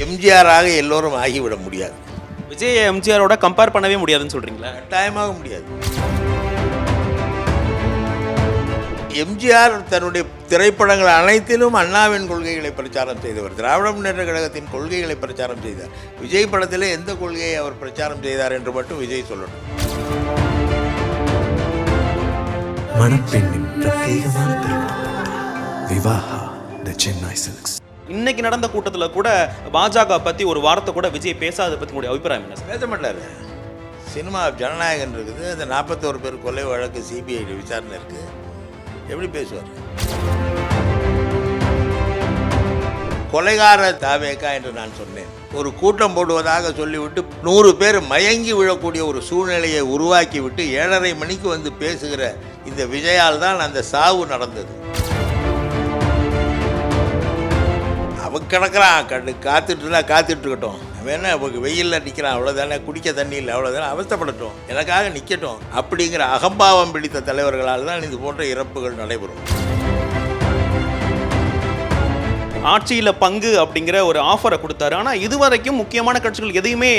எம்ஜிஆராக எல்லோரும் ஆகிவிட முடியாது. விஜய் எம்ஜிஆரோட கம்பேர் பண்ணவே முடியாதுன்னு சொல்றீங்களா? கட்டாயமாக முடியாது. எம்ஜிஆர் தன்னுடைய திரைப்படங்கள் அனைத்திலும் அண்ணாவின் கொள்கைகளை பிரச்சாரம் செய்தவர், திராவிட முன்னேற்ற கழகத்தின் கொள்கைகளை பிரச்சாரம் செய்தார். விஜய் படத்தில் எந்த கொள்கையை அவர் பிரச்சாரம் செய்தார் என்று மட்டும் விஜய் சொல்லணும். மணப்பெண்ணின் பிரத்யேகமான திருமணம் விவாஹா தி சென்னை சில்க்ஸ். இன்னைக்கு நடந்த கூட்டத்தில் கூட பாஜக பத்தி ஒரு வார்த்தை கூட விஜய் பேசாத பத்தி உங்களுடைய அபிப்பிராயம் என்ன சார்? பேச மாட்டார். சினிமா ஜனநாயகம் இருக்குது. அந்த 41 பேர் கொலை வழக்கு சிபிஐ விசாரணை இருக்குது. எப்படி பேசுவார்? கொலைகார தாவேக்கா என்று நான் சொன்னேன். ஒரு கூட்டம் போடுவதாக சொல்லிவிட்டு 100 பேர் மயங்கி விழக்கூடிய ஒரு சூழ்நிலையை உருவாக்கிவிட்டு 7:30 மணிக்கு வந்து பேசுகிற இந்த விஜயால் தான் அந்த சாவு நடந்தது. அவன் கிடக்கிறான், காத்துட்டு இருக்கட்டும். வேணா வெயிலில் நிற்கிறான், அவ்வளோதானே, குடிக்க தண்ணி இல்லை, அவ்வளோதானே, அவஸ்தப்படட்டும், எனக்காக நிற்கட்டும் அப்படிங்கிற அகம்பாவம் பிடித்த தலைவர்களால் தான் இது போன்ற இறப்புகள் நடைபெறும். ஆட்சியில் பங்கு அப்படிங்கிற ஒரு ஆஃபரை கொடுத்தாரு. ஆனால் இதுவரைக்கும் முக்கியமான கட்சிகள் எதையுமே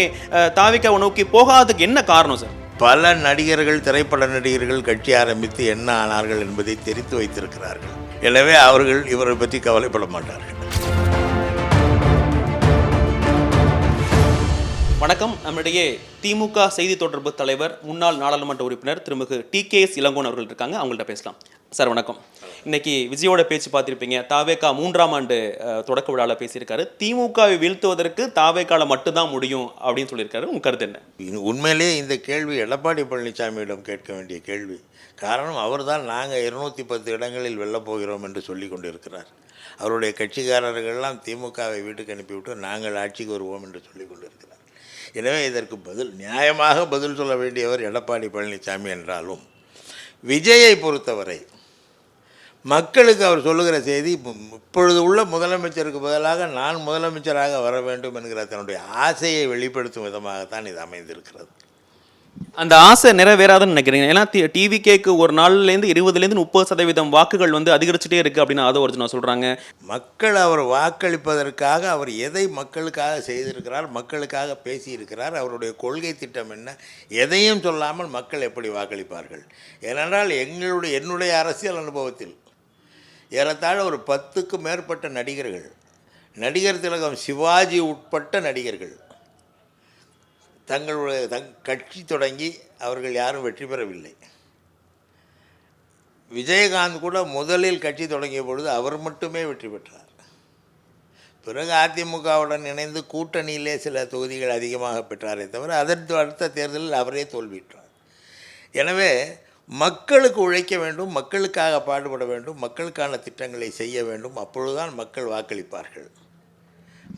தாவிக்காவை நோக்கி போகாததுக்கு என்ன காரணம் சார்? பல நடிகர்கள், திரைப்பட நடிகர்கள் கட்சி ஆரம்பித்து என்ன ஆனார்கள் என்பதை தெரிந்து வைத்திருக்கிறார்கள். எனவே அவர்கள் இவரை பற்றி கவலைப்பட மாட்டார்கள். வணக்கம். நம்மிடையே திமுக செய்தி தொடர்பு தலைவர், முன்னாள் நாடாளுமன்ற உறுப்பினர் திருமிகு TKS இளங்கோன் அவர்கள் இருக்காங்க. அவங்கள்ட்ட பேசலாம். சார் வணக்கம். இன்னைக்கு விஜயோட பேச்சு பார்த்துருப்பீங்க. தாவேகா 3ஆம் ஆண்டு தொடக்க விழாவில் பேசியிருக்காரு. திமுகவை வீழ்த்துவதற்கு தாவேகால மட்டும்தான் முடியும் அப்படின்னு சொல்லியிருக்காரு. உங்க கருத்து என்ன? உண்மையிலே இந்த கேள்வி எடப்பாடி பழனிசாமியிடம் கேட்க வேண்டிய கேள்வி. காரணம், அவர் தான் நாங்கள் 210 இடங்களில் வெல்லப் போகிறோம் என்று சொல்லி கொண்டிருக்கிறார். அவருடைய கட்சிக்காரர்கள்லாம் திமுகவை வீட்டுக்கு அனுப்பிவிட்டு நாங்கள் ஆட்சிக்கு வருவோம் என்று சொல்லி கொண்டிருக்கிறார். எனவே இதற்கு நியாயமாக பதில் சொல்ல வேண்டியவர் எடப்பாடி பழனிசாமி என்றாலும், விஜயை பொறுத்தவரை மக்களுக்கு அவர் சொல்லுகிற செய்தி, இப்பொழுது உள்ள முதலமைச்சருக்கு பதிலாக நான் முதலமைச்சராக வர வேண்டும் என்கிற தன்னுடைய ஆசையை வெளிப்படுத்தும் விதமாகத்தான் இது அமைந்திருக்கிறது. அந்த ஆசை நிறைவேறாதுன்னு நினைக்கிறீங்க? ஏன்னா டிவிகேக்கு ஒரு நாள்லேருந்து 20% 30% வாக்குகள் அதிகரிச்சுட்டே இருக்குது அப்படின்னு அதை ஒருத்தர் சொல்கிறாங்க. மக்கள் அவர் வாக்களிப்பதற்காக அவர் எதை மக்களுக்காக செய்திருக்கிறார், மக்களுக்காக பேசியிருக்கிறார், அவருடைய கொள்கை திட்டம் என்ன, எதையும் சொல்லாமல் மக்கள் எப்படி வாக்களிப்பார்கள்? ஏனென்றால் என்னுடைய அரசியல் அனுபவத்தில் ஏறத்தாழ ஒரு 10க்கும் மேற்பட்ட நடிகர் திலகம் சிவாஜி உட்பட்ட நடிகர்கள் தங்களுடைய கட்சி தொடங்கி அவர்கள் யாரும் வெற்றி பெறவில்லை. விஜயகாந்த் கூட முதலில் கட்சி தொடங்கிய பொழுது அவர் மட்டுமே வெற்றி பெற்றார். பிறகு அதிமுகவுடன் இணைந்து கூட்டணியிலே சில தொகுதிகள் அதிகமாக பெற்றாரே தவிர அதற்கு அடுத்த தேர்தலில் அவரே தோல்வியுற்றார். எனவே மக்களுக்கு உழைக்க வேண்டும், மக்களுக்காக பாடுபட வேண்டும், மக்களுக்கான திட்டங்களை செய்ய வேண்டும். அப்பொழுதுதான் மக்கள் வாக்களிப்பார்கள்.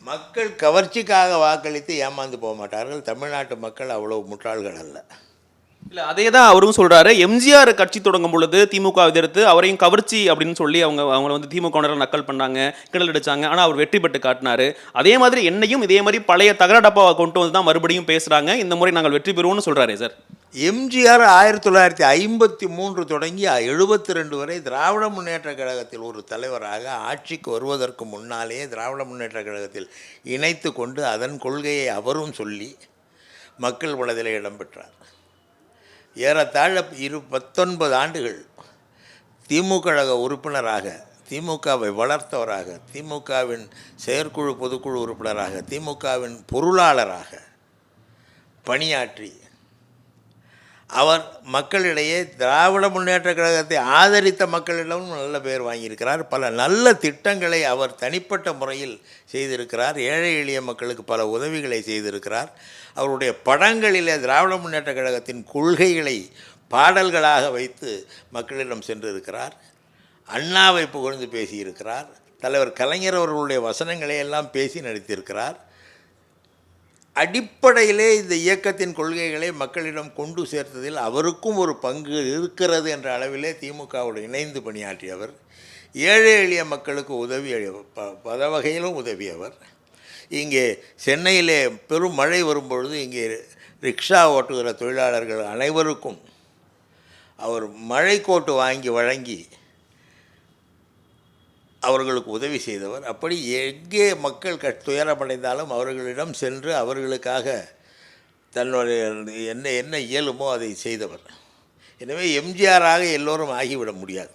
மக்கள் கவர்ச்சிக்காக வாக்களித்து ஏமாந்து போக மாட்டார்கள். தமிழ்நாட்டு மக்கள் அவ்வளவு முட்டாள்கள் அல்ல. இல்லை, அதே தான் அவரும் சொல்கிறாரு. எம்ஜிஆர் கட்சி தொடங்கும் பொழுது திமுக எதிர்த்து அவரையும் கவர்ச்சி அப்படின்னு சொல்லி அவங்கள திமுக நக்கல் பண்ணாங்க, கிடல் அடித்தாங்க. ஆனால் அவர் வெற்றி பெற்று காட்டினார். அதே மாதிரி என்னையும் இதே மாதிரி பழைய தகர டப்பாவை கொண்டு வந்து தான் மறுபடியும் பேசுகிறாங்க. இந்த முறை நாங்கள் வெற்றி பெறுவோம்னு சொல்கிறாரே சார். எம்ஜிஆர் 1953 தொடங்கி 72 வரை திராவிட முன்னேற்ற கழகத்தில் ஒரு தலைவராக ஆட்சிக்கு வருவதற்கு முன்னாலேயே திராவிட முன்னேற்ற கழகத்தில் இணைத்து கொண்டு அதன் கொள்கையை அவரும் சொல்லி மக்கள் மனதில் இடம்பெற்றார். ஏறத்தாழ 19 ஆண்டுகள் திமுக உறுப்பினராக, திமுகவை வளர்த்தவராக, திமுகவின் செயற்குழு பொதுக்குழு உறுப்பினராக, திமுகவின் பொருளாளராக பணியாற்றி அவர் மக்களிடையே திராவிட முன்னேற்ற கழகத்தை ஆதரித்த மக்களிடமும் நல்ல பெயர் வாங்கியிருக்கிறார். பல நல்ல திட்டங்களை அவர் தனிப்பட்ட முறையில் செய்திருக்கிறார். ஏழை எளிய மக்களுக்கு பல உதவிகளை செய்திருக்கிறார். அவருடைய படங்களிலே திராவிட முன்னேற்ற கழகத்தின் கொள்கைகளை பாடல்களாக வைத்து மக்களிடம் சென்றிருக்கிறார். அண்ணாவை புகழ்ந்து பேசியிருக்கிறார். தலைவர் கலைஞர் அவர்களுடைய வசனங்களை எல்லாம் பேசி நடித்திருக்கிறார். அடிப்படையிலே இந்த இயக்கத்தின் கொள்கைகளை மக்களிடம் கொண்டு சேர்த்ததில் அவருக்கும் ஒரு பங்கு இருக்கிறது என்ற அளவிலே திமுகவோடு இணைந்து பணியாற்றியவர். ஏழை எளிய மக்களுக்கு பல வகையிலும் உதவியவர். இங்கே சென்னையிலே பெரும் மழை வரும்பொழுது இங்கே ரிக்ஷா ஓட்டுகிற தொழிலாளர்கள் அனைவருக்கும் அவர் மழைக்கோட்டு வாங்கி வழங்கி அவர்களுக்கு உதவி செய்தவர். அப்படி எங்கே மக்கள் துயரமடைந்தாலும் அவர்களிடம் சென்று அவர்களுக்காக தன்னுடைய என்ன இயலுமோ அதை செய்தவர். எனவே எம்ஜிஆராக எல்லோரும் ஆகிவிட முடியாது.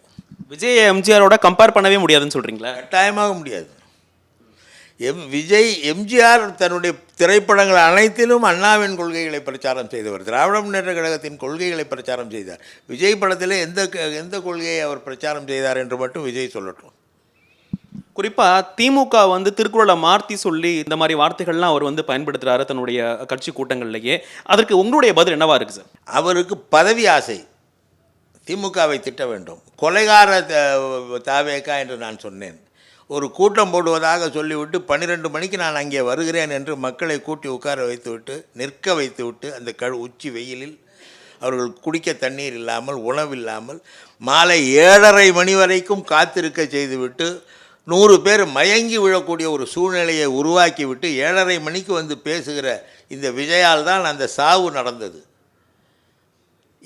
விஜய் எம்ஜிஆரோட கம்பேர் பண்ணவே முடியாதுன்னு சொல்கிறீங்களா? கட்டாயமாக முடியாது. எம்ஜிஆர் தன்னுடைய திரைப்படங்கள் அனைத்திலும் அண்ணாவின் கொள்கைகளை பிரச்சாரம் செய்தவர். திராவிட முன்னேற்ற கழகத்தின் கொள்கைகளை பிரச்சாரம் செய்தார். விஜய் படத்தில் எந்த கொள்கையை அவர் பிரச்சாரம் செய்தார் என்று மட்டும் விஜய் சொல்லட்டும். குறிப்பாக திமுக வந்து திருக்குறளை மாற்றி சொல்லி இந்த மாதிரி வார்த்தைகள்லாம் அவர் வந்து பயன்படுத்துகிறாரு தன்னுடைய கட்சி கூட்டங்கள்லேயே. அதற்கு உங்களுடைய பதில் என்னவா இருக்குது சார்? அவருக்கு பதவி ஆசை. திமுகவை திட்ட வேண்டும். கொலைகார தாவேகா என்று நான் சொன்னேன். ஒரு கூட்டம் போடுவதாக சொல்லிவிட்டு 12 மணிக்கு நான் அங்கே வருகிறேன் என்று மக்களை கூட்டி உட்கார வைத்துவிட்டு நிற்க வைத்துவிட்டு அந்த உச்சி வெயிலில் அவர்கள் குடிக்க தண்ணீர் இல்லாமல் உணவில்லாமல் மாலை 7:30 மணி வரைக்கும் காத்திருக்க செய்துவிட்டு 100 பேர் மயங்கி விழக்கூடிய ஒரு சூழ்நிலையை உருவாக்கிவிட்டு 7:30 மணிக்கு வந்து பேசுகிற இந்த விஜயால் தான் அந்த சாவு நடந்தது.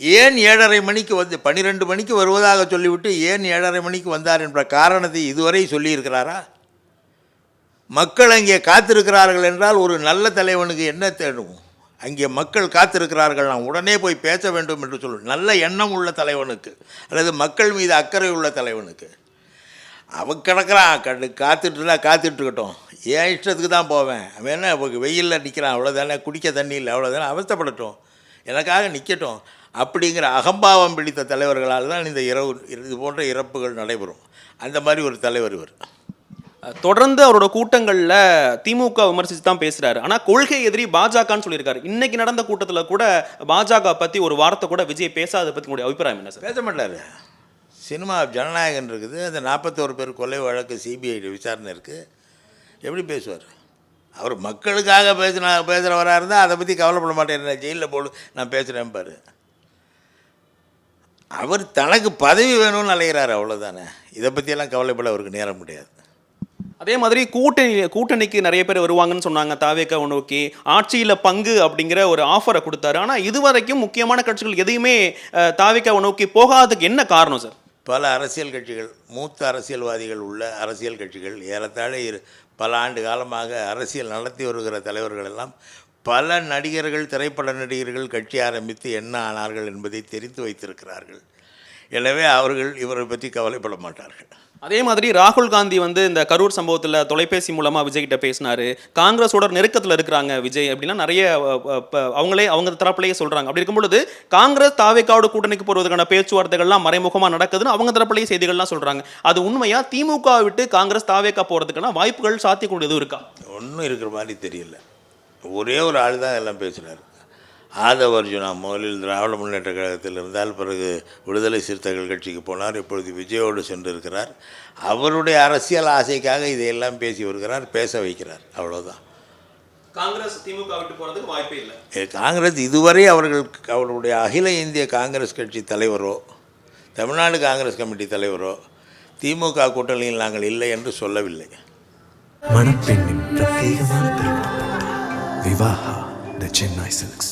ஏன் 7:30 மணிக்கு வந்து 12 மணிக்கு வருவதாக சொல்லிவிட்டு ஏன் 7:30 மணிக்கு வந்தார் என்ற காரணத்தை இதுவரை சொல்லியிருக்கிறாரா? மக்கள் அங்கே காத்திருக்கிறார்கள் என்றால் ஒரு நல்ல தலைவனுக்கு என்ன தேடும்? அங்கே மக்கள் காத்திருக்கிறார்கள், நான் உடனே போய் பேச வேண்டும் என்று சொல்லும் நல்ல எண்ணம் உள்ள தலைவனுக்கு அல்லது மக்கள் மீது அக்கறை உள்ள தலைவனுக்கு. அவன் கிடக்கிறான் காத்துட்ருக்கட்டும், என் இஷ்டத்துக்கு தான் போவேன். அவன் என்ன வெயிலில் நிற்கிறான், அவ்வளோதானே, குடிக்க தண்ணி இல்லை, அவ்வளோதானே, அவஸ்தைப்படட்டும், எனக்காக நிற்கட்டும் அப்படிங்கிற அகம்பாவம் பிடித்த தலைவர்களால் தான் இது போன்ற இறப்புகள் நடைபெறும். அந்த மாதிரி ஒரு தலைவர் இவர். தொடர்ந்து அவரோட கூட்டங்களில் திமுக விமர்சித்து தான் பேசுகிறாரு. ஆனால் கொள்கை எதிரி பாஜகன்னு சொல்லியிருக்காரு. இன்னைக்கு நடந்த கூட்டத்தில் கூட பாஜக பற்றி ஒரு வார்த்தை கூட விஜய் பேசாத பற்றி உங்களுடைய அபிப்பிராயம் என்ன சார்? பேச மாட்டார். சினிமா ஜனநாயகன் இருக்குது. அந்த 41 பேர் கொலை வழக்கு சிபிஐ விசாரணை இருக்குது. எப்படி பேசுவார்? அவர் மக்களுக்காக பேசுகிறவராக இருந்தால் அதை பற்றி கவலைப்பட மாட்டேன், ஜெயிலில் போடு நான் பேசுகிறேன் பாரு. அவர் தனக்கு பதவி வேணும்னு அலைகிறார், அவ்வளோதானே. இதை பற்றியெல்லாம் கவலைப்பட அவருக்கு நேரம் முடியாது. அதே மாதிரி கூட்டணிக்கு நிறைய பேர் வருவாங்கன்னு சொன்னாங்க. தாவேக்காவை நோக்கி ஆட்சியில் பங்கு அப்படிங்கிற ஒரு ஆஃபரை கொடுத்தாரு. ஆனால் இதுவரைக்கும் முக்கியமான கட்சிகள் எதையுமே தாவேக்காவை நோக்கி போகாததுக்கு என்ன காரணம் சார்? பல அரசியல் கட்சிகள், மூத்த அரசியல்வாதிகள் உள்ள அரசியல் கட்சிகள், ஏறத்தாழ பல ஆண்டு காலமாக அரசியல் நடத்தி வருகிற தலைவர்கள் எல்லாம் பல நடிகர்கள், திரைப்பட நடிகர்கள் கட்சி ஆரம்பித்து என்ன ஆனார்கள் என்பதை தெரிந்து வைத்திருக்கிறார்கள். எனவே அவர்கள் இவரை பற்றி கவலைப்பட மாட்டார்கள். அதே மாதிரி ராகுல் காந்தி வந்து இந்த கரூர் சம்பவத்தில் தொலைபேசி மூலமாக விஜய்கிட்ட பேசினார். காங்கிரஸோட நெருக்கத்தில் இருக்கிறாங்க விஜய் அப்படின்னா நிறைய அவங்க தரப்புலேயே சொல்கிறாங்க. அப்படி இருக்கும் பொழுது காங்கிரஸ் தாவேக்காவோட கூட்டணிக்கு போகிறதுக்கான பேச்சுவார்த்தைகள்லாம் மறைமுகமாக நடக்குதுன்னு அவங்க தரப்புலேயே செய்திகள்லாம் சொல்கிறாங்க. அது உண்மையாக திமுக விட்டு காங்கிரஸ் தாவேக்கா போகிறதுக்கான வாய்ப்புகள் சாத்தியக்கூடிய எதுவும் இருக்கா? ஒன்றும் இருக்கிற மாதிரி தெரியல. ஒரே ஒரு ஆள் தான் எல்லாம் பேசுகிறார். ஆதவ அர்ஜுனா முதலில் திராவிட முன்னேற்ற கழகத்தில் இருந்தால் பிறகு விடுதலை சிறுத்தைகள் கட்சிக்கு போனார். இப்பொழுது விஜயோடு சென்றிருக்கிறார். அவருடைய அரசியல் ஆசைக்காக இதையெல்லாம் பேசி வருகிறார், பேச வைக்கிறார், அவ்வளோதான். காங்கிரஸ் திமுக விட்டு போகிறதுக்கு வாய்ப்பே இல்லை. காங்கிரஸ் இதுவரை அவருடைய அகில இந்திய காங்கிரஸ் கட்சி தலைவரோ தமிழ்நாடு காங்கிரஸ் கமிட்டி தலைவரோ திமுக கூட்டணியில் நாங்கள் இல்லை என்று சொல்லவில்லை. மணப்பெண்ணின் பிரத்யேகமான திருமணம் விவாஹா தி சென்னை சில்க்ஸ்.